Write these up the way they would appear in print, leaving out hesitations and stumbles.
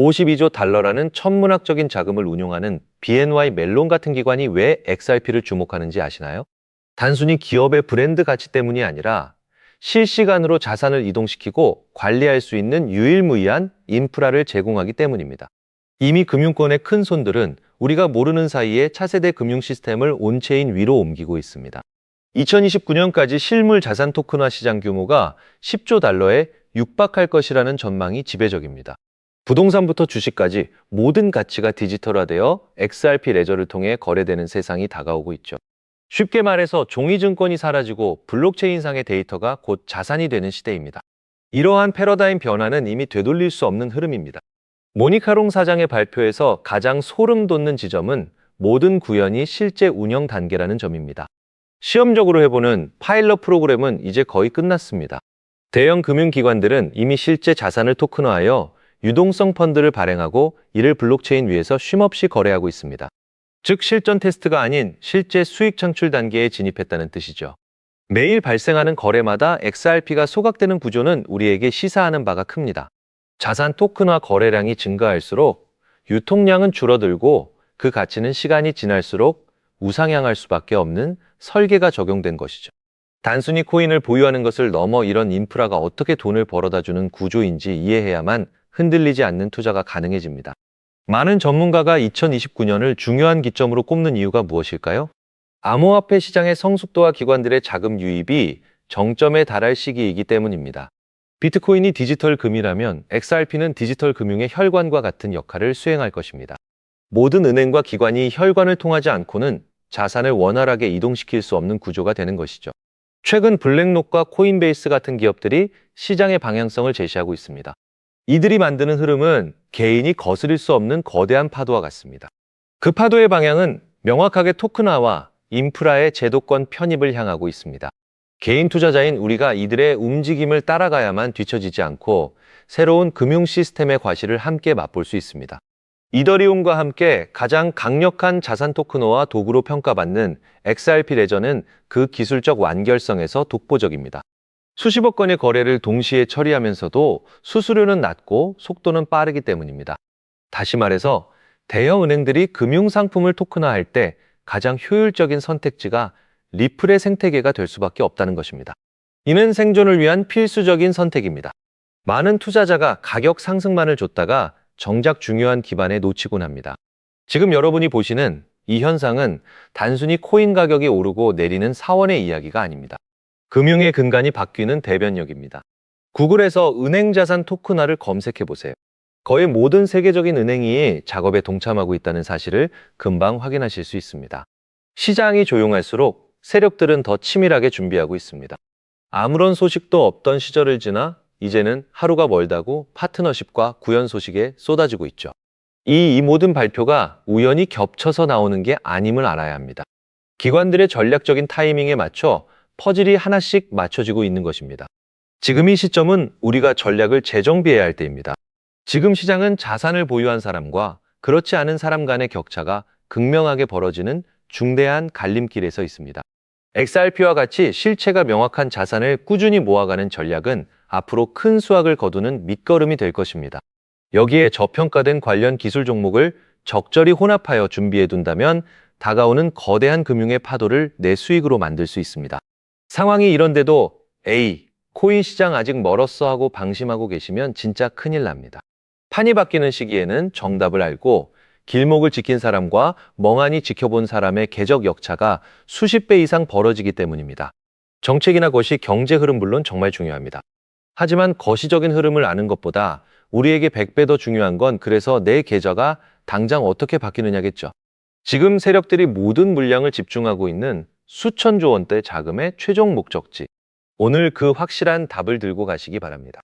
52조 달러라는 천문학적인 자금을 운용하는 BNY 멜론 같은 기관이 왜 XRP를 주목하는지 아시나요? 단순히 기업의 브랜드 가치 때문이 아니라 실시간으로 자산을 이동시키고 관리할 수 있는 유일무이한 인프라를 제공하기 때문입니다. 이미 금융권의 큰 손들은 우리가 모르는 사이에 차세대 금융 시스템을 온체인 위로 옮기고 있습니다. 2029년까지 실물 자산 토큰화 시장 규모가 10조 달러에 육박할 것이라는 전망이 지배적입니다. 부동산부터 주식까지 모든 가치가 디지털화되어 XRP 레저를 통해 거래되는 세상이 다가오고 있죠. 쉽게 말해서 종이증권이 사라지고 블록체인상의 데이터가 곧 자산이 되는 시대입니다. 이러한 패러다임 변화는 이미 되돌릴 수 없는 흐름입니다. 모니카롱 사장의 발표에서 가장 소름 돋는 지점은 모든 구현이 실제 운영 단계라는 점입니다. 시험적으로 해보는 파일럿 프로그램은 이제 거의 끝났습니다. 대형 금융기관들은 이미 실제 자산을 토큰화하여 유동성 펀드를 발행하고 이를 블록체인 위에서 쉼없이 거래하고 있습니다. 즉 실전 테스트가 아닌 실제 수익 창출 단계에 진입했다는 뜻이죠. 매일 발생하는 거래마다 XRP가 소각되는 구조는 우리에게 시사하는 바가 큽니다. 자산 토큰화 거래량이 증가할수록 유통량은 줄어들고 그 가치는 시간이 지날수록 우상향할 수밖에 없는 설계가 적용된 것이죠. 단순히 코인을 보유하는 것을 넘어 이런 인프라가 어떻게 돈을 벌어다주는 구조인지 이해해야만 흔들리지 않는 투자가 가능해집니다. 많은 전문가가 2029년을 중요한 기점으로 꼽는 이유가 무엇일까요? 암호화폐 시장의 성숙도와 기관들의 자금 유입이 정점에 달할 시기이기 때문입니다. 비트코인이 디지털 금이라면 XRP는 디지털 금융의 혈관과 같은 역할을 수행할 것입니다. 모든 은행과 기관이 혈관을 통하지 않고는 자산을 원활하게 이동시킬 수 없는 구조가 되는 것이죠. 최근 블랙록과 코인베이스 같은 기업들이 시장의 방향성을 제시하고 있습니다. 이들이 만드는 흐름은 개인이 거스릴 수 없는 거대한 파도와 같습니다. 그 파도의 방향은 명확하게 토큰화와 인프라의 제도권 편입을 향하고 있습니다. 개인 투자자인 우리가 이들의 움직임을 따라가야만 뒤처지지 않고 새로운 금융 시스템의 과실을 함께 맛볼 수 있습니다. 이더리움과 함께 가장 강력한 자산 토큰화와 도구로 평가받는 XRP 레저는 그 기술적 완결성에서 독보적입니다. 수십억 건의 거래를 동시에 처리하면서도 수수료는 낮고 속도는 빠르기 때문입니다. 다시 말해서 대형 은행들이 금융 상품을 토큰화할 때 가장 효율적인 선택지가 리플의 생태계가 될 수밖에 없다는 것입니다. 이는 생존을 위한 필수적인 선택입니다. 많은 투자자가 가격 상승만을 줬다가 정작 중요한 기반에 놓치곤 합니다. 지금 여러분이 보시는 이 현상은 단순히 코인 가격이 오르고 내리는 사원의 이야기가 아닙니다. 금융의 근간이 바뀌는 대변력입니다. 구글에서 은행 자산 토큰화를 검색해 보세요. 거의 모든 세계적인 은행이 작업에 동참하고 있다는 사실을 금방 확인하실 수 있습니다. 시장이 조용할수록 세력들은 더 치밀하게 준비하고 있습니다. 아무런 소식도 없던 시절을 지나 이제는 하루가 멀다고 파트너십과 구현 소식에 쏟아지고 있죠. 이 모든 발표가 우연히 겹쳐서 나오는 게 아님을 알아야 합니다. 기관들의 전략적인 타이밍에 맞춰 퍼즐이 하나씩 맞춰지고 있는 것입니다. 지금 이 시점은 우리가 전략을 재정비해야 할 때입니다. 지금 시장은 자산을 보유한 사람과 그렇지 않은 사람 간의 격차가 극명하게 벌어지는 중대한 갈림길에 서 있습니다. XRP와 같이 실체가 명확한 자산을 꾸준히 모아가는 전략은 앞으로 큰 수확을 거두는 밑거름이 될 것입니다. 여기에 저평가된 관련 기술 종목을 적절히 혼합하여 준비해 둔다면 다가오는 거대한 금융의 파도를 내 수익으로 만들 수 있습니다. 상황이 이런데도 코인 시장 아직 멀었어 하고 방심하고 계시면 진짜 큰일 납니다. 판이 바뀌는 시기에는 정답을 알고 길목을 지킨 사람과 멍하니 지켜본 사람의 궤적 역차가 수십 배 이상 벌어지기 때문입니다. 정책이나 거시, 경제 흐름 물론 정말 중요합니다. 하지만 거시적인 흐름을 아는 것보다 우리에게 100배 더 중요한 건 그래서 내 계좌가 당장 어떻게 바뀌느냐겠죠. 지금 세력들이 모든 물량을 집중하고 있는 수천조 원대 자금의 최종 목적지. 오늘 그 확실한 답을 들고 가시기 바랍니다.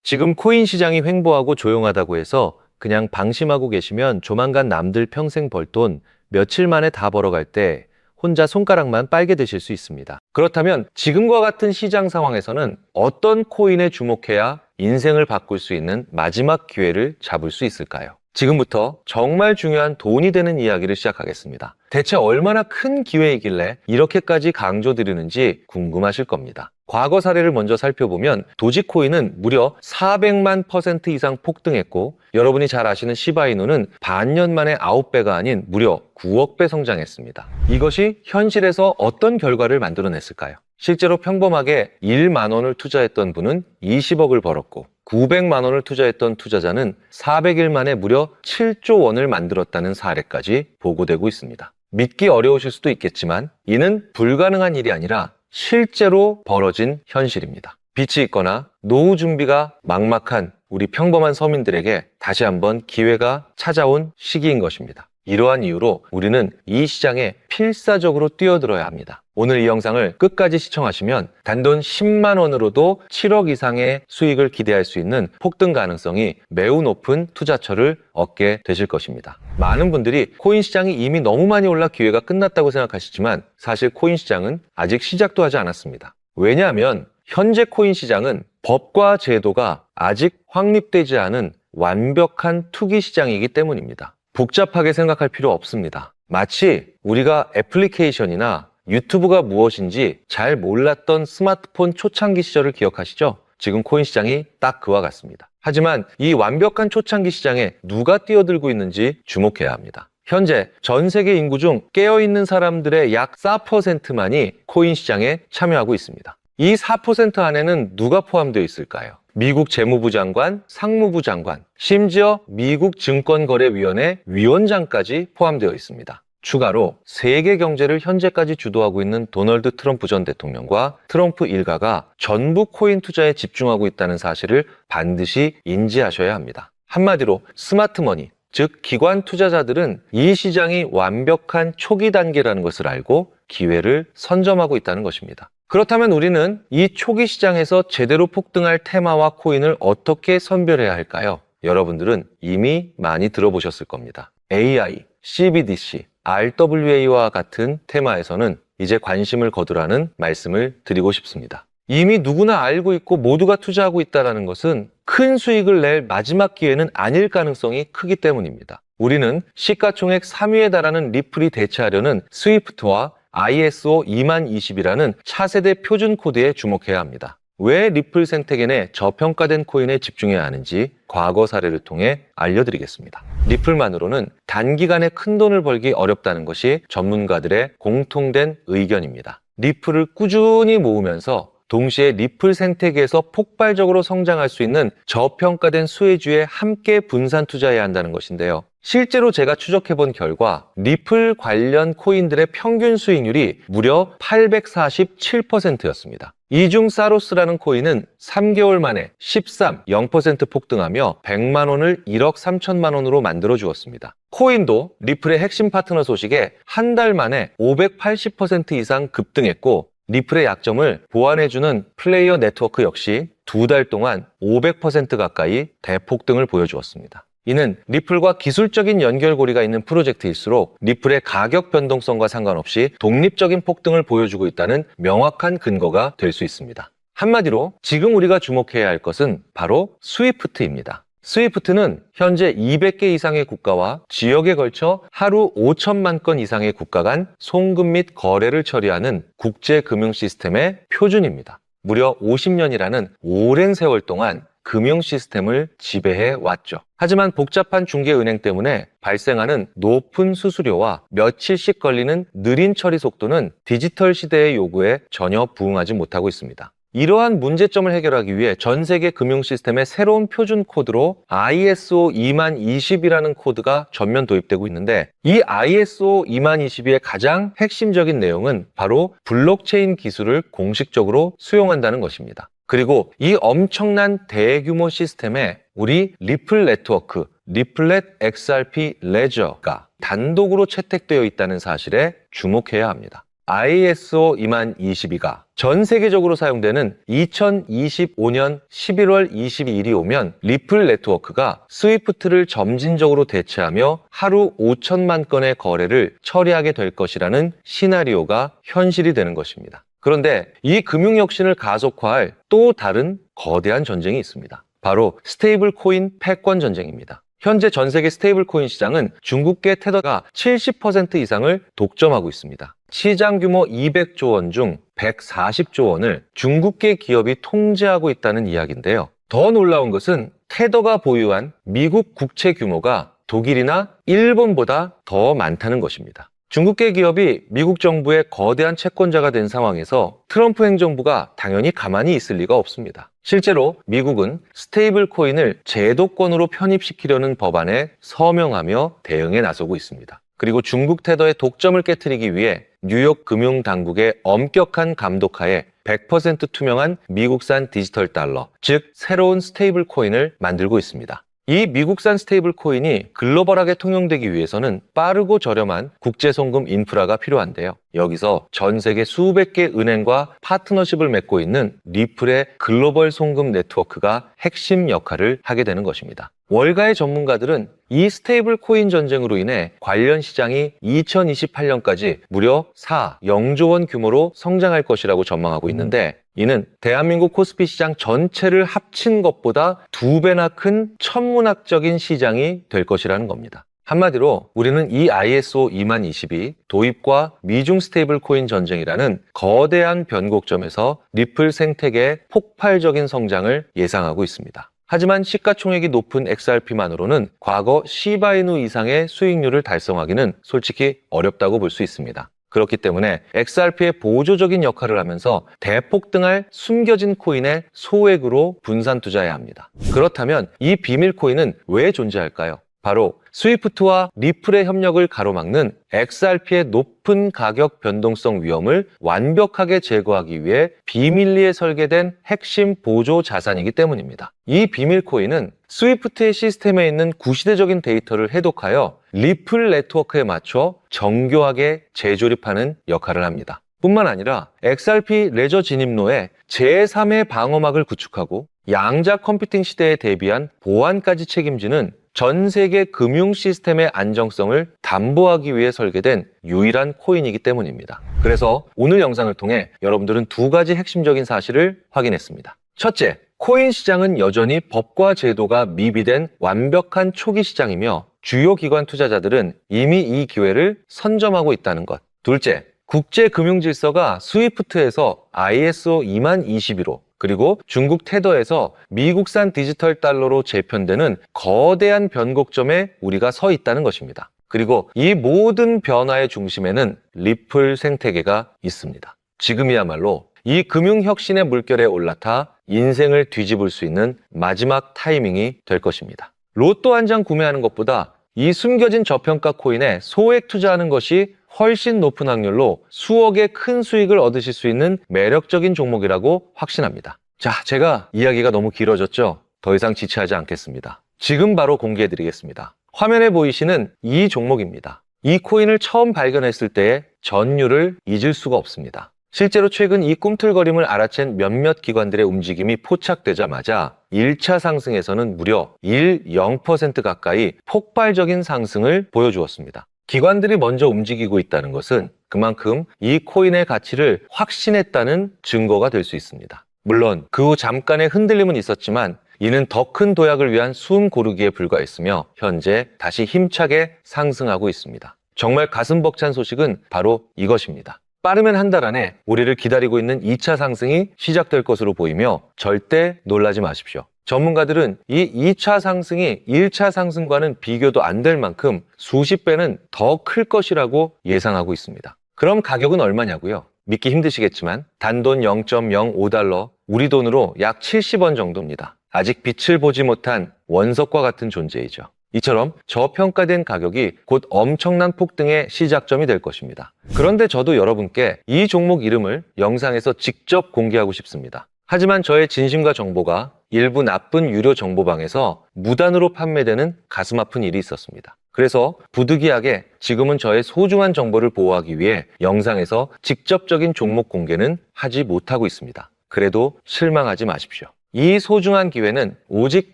지금 코인 시장이 횡보하고 조용하다고 해서 그냥 방심하고 계시면 조만간 남들 평생 벌 돈 며칠 만에 다 벌어갈 때 혼자 손가락만 빨게 되실 수 있습니다. 그렇다면 지금과 같은 시장 상황에서는 어떤 코인에 주목해야 인생을 바꿀 수 있는 마지막 기회를 잡을 수 있을까요? 지금부터 정말 중요한 돈이 되는 이야기를 시작하겠습니다. 대체 얼마나 큰 기회이길래 이렇게까지 강조드리는지 궁금하실 겁니다. 과거 사례를 먼저 살펴보면 도지코인은 무려 400만 % 이상 폭등했고, 여러분이 잘 아시는 시바이누는 반년 만에 9배가 아닌 무려 9억 배 성장했습니다. 이것이 현실에서 어떤 결과를 만들어냈을까요? 실제로 평범하게 1만 원을 투자했던 분은 20억을 벌었고, 900만 원을 투자했던 투자자는 400일 만에 무려 7조 원을 만들었다는 사례까지 보고되고 있습니다. 믿기 어려우실 수도 있겠지만 이는 불가능한 일이 아니라 실제로 벌어진 현실입니다. 빚이 있거나 노후 준비가 막막한 우리 평범한 서민들에게 다시 한번 기회가 찾아온 시기인 것입니다. 이러한 이유로 우리는 이 시장에 필사적으로 뛰어들어야 합니다. 오늘 이 영상을 끝까지 시청하시면 단돈 10만 원으로도 7억 이상의 수익을 기대할 수 있는 폭등 가능성이 매우 높은 투자처를 얻게 되실 것입니다. 많은 분들이 코인 시장이 이미 너무 많이 올라 기회가 끝났다고 생각하시지만 사실 코인 시장은 아직 시작도 하지 않았습니다. 왜냐하면 현재 코인 시장은 법과 제도가 아직 확립되지 않은 완벽한 투기 시장이기 때문입니다. 복잡하게 생각할 필요 없습니다. 마치 우리가 애플리케이션이나 유튜브가 무엇인지 잘 몰랐던 스마트폰 초창기 시절을 기억하시죠? 지금 코인 시장이 딱 그와 같습니다. 하지만 이 완벽한 초창기 시장에 누가 뛰어들고 있는지 주목해야 합니다. 현재 전 세계 인구 중 깨어있는 사람들의 약 4%만이 코인 시장에 참여하고 있습니다. 이 4% 안에는 누가 포함되어 있을까요? 미국 재무부 장관, 상무부 장관, 심지어 미국 증권거래위원회 위원장까지 포함되어 있습니다. 추가로 세계 경제를 현재까지 주도하고 있는 도널드 트럼프 전 대통령과 트럼프 일가가 전부 코인 투자에 집중하고 있다는 사실을 반드시 인지하셔야 합니다. 한마디로 스마트머니, 즉 기관 투자자들은 이 시장이 완벽한 초기 단계라는 것을 알고 기회를 선점하고 있다는 것입니다. 그렇다면 우리는 이 초기 시장에서 제대로 폭등할 테마와 코인을 어떻게 선별해야 할까요? 여러분들은 이미 많이 들어보셨을 겁니다. AI, CBDC, RWA와 같은 테마에서는 이제 관심을 거두라는 말씀을 드리고 싶습니다. 이미 누구나 알고 있고 모두가 투자하고 있다는 것은 큰 수익을 낼 마지막 기회는 아닐 가능성이 크기 때문입니다. 우리는 시가총액 3위에 달하는 리플이 대체하려는 스위프트와 ISO 2020이라는 차세대 표준 코드에 주목해야 합니다. 왜 리플 생태계 내 저평가된 코인에 집중해야 하는지 과거 사례를 통해 알려드리겠습니다. 리플만으로는 단기간에 큰 돈을 벌기 어렵다는 것이 전문가들의 공통된 의견입니다. 리플을 꾸준히 모으면서 동시에 리플 생태계에서 폭발적으로 성장할 수 있는 저평가된 수혜주에 함께 분산 투자해야 한다는 것인데요. 실제로 제가 추적해본 결과 리플 관련 코인들의 평균 수익률이 무려 847%였습니다. 이중 사로스라는 코인은 3개월 만에 0% 폭등하며 100만 원을 1억 3천만 원으로 만들어 주었습니다. 코인도 리플의 핵심 파트너 소식에 한 달 만에 580% 이상 급등했고 리플의 약점을 보완해주는 플레이어 네트워크 역시 2달 동안 500% 가까이 대폭등을 보여주었습니다. 이는 리플과 기술적인 연결고리가 있는 프로젝트일수록 리플의 가격 변동성과 상관없이 독립적인 폭등을 보여주고 있다는 명확한 근거가 될 수 있습니다. 한마디로 지금 우리가 주목해야 할 것은 바로 스위프트입니다. 스위프트는 현재 200개 이상의 국가와 지역에 걸쳐 하루 5천만 건 이상의 국가 간 송금 및 거래를 처리하는 국제 금융 시스템의 표준입니다. 무려 50년이라는 오랜 세월 동안 금융 시스템을 지배해 왔죠. 하지만 복잡한 중개은행 때문에 발생하는 높은 수수료와 며칠씩 걸리는 느린 처리 속도는 디지털 시대의 요구에 전혀 부응하지 못하고 있습니다. 이러한 문제점을 해결하기 위해 전 세계 금융 시스템의 새로운 표준 코드로 ISO 2020이라는 코드가 전면 도입되고 있는데 이 ISO 2020의 가장 핵심적인 내용은 바로 블록체인 기술을 공식적으로 수용한다는 것입니다. 그리고 이 엄청난 대규모 시스템에 우리 리플 네트워크, 리플렛 XRP 레저가 단독으로 채택되어 있다는 사실에 주목해야 합니다. ISO 2022가 전 세계적으로 사용되는 2025년 11월 22일이 오면 리플 네트워크가 스위프트를 점진적으로 대체하며 하루 5천만 건의 거래를 처리하게 될 것이라는 시나리오가 현실이 되는 것입니다. 그런데 이 금융혁신을 가속화할 또 다른 거대한 전쟁이 있습니다. 바로 스테이블 코인 패권 전쟁입니다. 현재 전 세계 스테이블 코인 시장은 중국계 테더가 70% 이상을 독점하고 있습니다. 시장 규모 200조 원 중 140조 원을 중국계 기업이 통제하고 있다는 이야기인데요. 더 놀라운 것은 테더가 보유한 미국 국채 규모가 독일이나 일본보다 더 많다는 것입니다. 중국계 기업이 미국 정부의 거대한 채권자가 된 상황에서 트럼프 행정부가 당연히 가만히 있을 리가 없습니다. 실제로 미국은 스테이블 코인을 제도권으로 편입시키려는 법안에 서명하며 대응에 나서고 있습니다. 그리고 중국 테더의 독점을 깨트리기 위해 뉴욕 금융당국의 엄격한 감독하에 100% 투명한 미국산 디지털 달러, 즉 새로운 스테이블 코인을 만들고 있습니다. 이 미국산 스테이블 코인이 글로벌하게 통용되기 위해서는 빠르고 저렴한 국제 송금 인프라가 필요한데요. 여기서 전 세계 수백 개 은행과 파트너십을 맺고 있는 리플의 글로벌 송금 네트워크가 핵심 역할을 하게 되는 것입니다. 월가의 전문가들은 이 스테이블 코인 전쟁으로 인해 관련 시장이 2028년까지 무려 0조 원 규모로 성장할 것이라고 전망하고 있는데, 이는 대한민국 코스피 시장 전체를 합친 것보다 2배나 큰 천문학적인 시장이 될 것이라는 겁니다. 한마디로 우리는 이 ISO 20022 도입과 미중 스테이블 코인 전쟁이라는 거대한 변곡점에서 리플 생태계의 폭발적인 성장을 예상하고 있습니다. 하지만 시가총액이 높은 XRP만으로는 과거 시바이누 이상의 수익률을 달성하기는 솔직히 어렵다고 볼 수 있습니다. 그렇기 때문에 XRP의 보조적인 역할을 하면서 대폭등할 숨겨진 코인에 소액으로 분산 투자해야 합니다. 그렇다면 이 비밀 코인은 왜 존재할까요? 바로 스위프트와 리플의 협력을 가로막는 XRP의 높은 가격 변동성 위험을 완벽하게 제거하기 위해 비밀리에 설계된 핵심 보조 자산이기 때문입니다. 이 비밀 코인은 스위프트의 시스템에 있는 구시대적인 데이터를 해독하여 리플 네트워크에 맞춰 정교하게 재조립하는 역할을 합니다. 뿐만 아니라 XRP 레저 진입로에 제3의 방어막을 구축하고 양자 컴퓨팅 시대에 대비한 보안까지 책임지는 전 세계 금융 시스템의 안정성을 담보하기 위해 설계된 유일한 코인이기 때문입니다. 그래서 오늘 영상을 통해 여러분들은 2가지 핵심적인 사실을 확인했습니다. 첫째, 코인 시장은 여전히 법과 제도가 미비된 완벽한 초기 시장이며 주요 기관 투자자들은 이미 이 기회를 선점하고 있다는 것. 둘째, 국제 금융 질서가 스위프트에서 ISO 20022로 그리고 중국 테더에서 미국산 디지털 달러로 재편되는 거대한 변곡점에 우리가 서 있다는 것입니다. 그리고 이 모든 변화의 중심에는 리플 생태계가 있습니다. 지금이야말로 이 금융혁신의 물결에 올라타 인생을 뒤집을 수 있는 마지막 타이밍이 될 것입니다. 로또 한 장 구매하는 것보다 이 숨겨진 저평가 코인에 소액 투자하는 것이 훨씬 높은 확률로 수억의 큰 수익을 얻으실 수 있는 매력적인 종목이라고 확신합니다. 자, 제가 이야기가 너무 길어졌죠? 더 이상 지체하지 않겠습니다. 지금 바로 공개해드리겠습니다. 화면에 보이시는 이 종목입니다. 이 코인을 처음 발견했을 때의 전율을 잊을 수가 없습니다. 실제로 최근 이 꿈틀거림을 알아챈 몇몇 기관들의 움직임이 포착되자마자 1차 상승에서는 무려 0% 가까이 폭발적인 상승을 보여주었습니다. 기관들이 먼저 움직이고 있다는 것은 그만큼 이 코인의 가치를 확신했다는 증거가 될 수 있습니다. 물론 그 후 잠깐의 흔들림은 있었지만 이는 더 큰 도약을 위한 숨 고르기에 불과했으며 현재 다시 힘차게 상승하고 있습니다. 정말 가슴 벅찬 소식은 바로 이것입니다. 빠르면 한 달 안에 우리를 기다리고 있는 2차 상승이 시작될 것으로 보이며 절대 놀라지 마십시오. 전문가들은 이 2차 상승이 1차 상승과는 비교도 안 될 만큼 수십 배는 더 클 것이라고 예상하고 있습니다. 그럼 가격은 얼마냐고요? 믿기 힘드시겠지만 단돈 0.05달러, 우리 돈으로 약 70원 정도입니다. 아직 빛을 보지 못한 원석과 같은 존재이죠. 이처럼 저평가된 가격이 곧 엄청난 폭등의 시작점이 될 것입니다. 그런데 저도 여러분께 이 종목 이름을 영상에서 직접 공개하고 싶습니다. 하지만 저의 진심과 정보가 일부 나쁜 유료 정보방에서 무단으로 판매되는 가슴 아픈 일이 있었습니다. 그래서 부득이하게 지금은 저의 소중한 정보를 보호하기 위해 영상에서 직접적인 종목 공개는 하지 못하고 있습니다. 그래도 실망하지 마십시오. 이 소중한 기회는 오직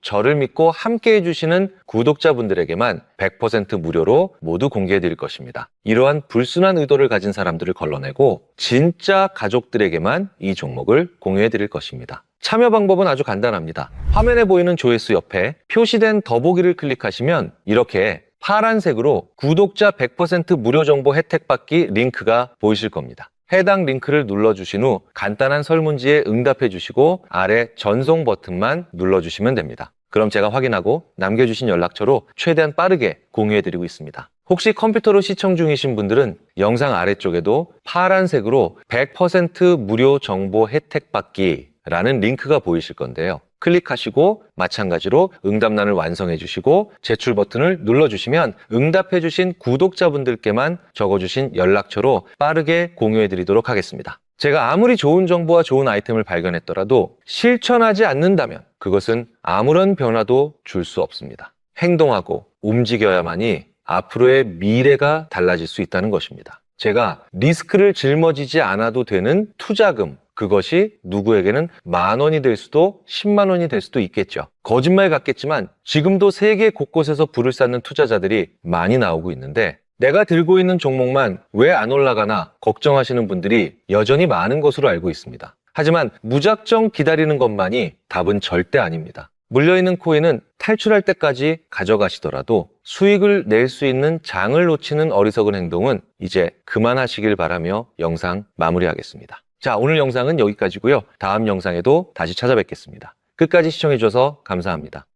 저를 믿고 함께 해주시는 구독자분들에게만 100% 무료로 모두 공개해 드릴 것입니다. 이러한 불순한 의도를 가진 사람들을 걸러내고 진짜 가족들에게만 이 종목을 공유해 드릴 것입니다. 참여 방법은 아주 간단합니다. 화면에 보이는 조회수 옆에 표시된 더보기를 클릭하시면 이렇게 파란색으로 구독자 100% 무료 정보 혜택 받기 링크가 보이실 겁니다. 해당 링크를 눌러주신 후 간단한 설문지에 응답해 주시고 아래 전송 버튼만 눌러주시면 됩니다. 그럼 제가 확인하고 남겨주신 연락처로 최대한 빠르게 공유해드리고 있습니다. 혹시 컴퓨터로 시청 중이신 분들은 영상 아래쪽에도 파란색으로 100% 무료 정보 혜택 받기 라는 링크가 보이실 건데요. 클릭하시고 마찬가지로 응답란을 완성해 주시고 제출 버튼을 눌러주시면 응답해 주신 구독자분들께만 적어주신 연락처로 빠르게 공유해 드리도록 하겠습니다. 제가 아무리 좋은 정보와 좋은 아이템을 발견했더라도 실천하지 않는다면 그것은 아무런 변화도 줄 수 없습니다. 행동하고 움직여야만이 앞으로의 미래가 달라질 수 있다는 것입니다. 제가 리스크를 짊어지지 않아도 되는 투자금, 그것이 누구에게는 10,000원이 될 수도 10만 원이 될 수도 있겠죠. 거짓말 같겠지만 지금도 세계 곳곳에서 불을 쌓는 투자자들이 많이 나오고 있는데 내가 들고 있는 종목만 왜 안 올라가나 걱정하시는 분들이 여전히 많은 것으로 알고 있습니다. 하지만 무작정 기다리는 것만이 답은 절대 아닙니다. 물려있는 코인은 탈출할 때까지 가져가시더라도 수익을 낼 수 있는 장을 놓치는 어리석은 행동은 이제 그만하시길 바라며 영상 마무리하겠습니다. 자, 오늘 영상은 여기까지고요. 다음 영상에도 다시 찾아뵙겠습니다. 끝까지 시청해주셔서 감사합니다.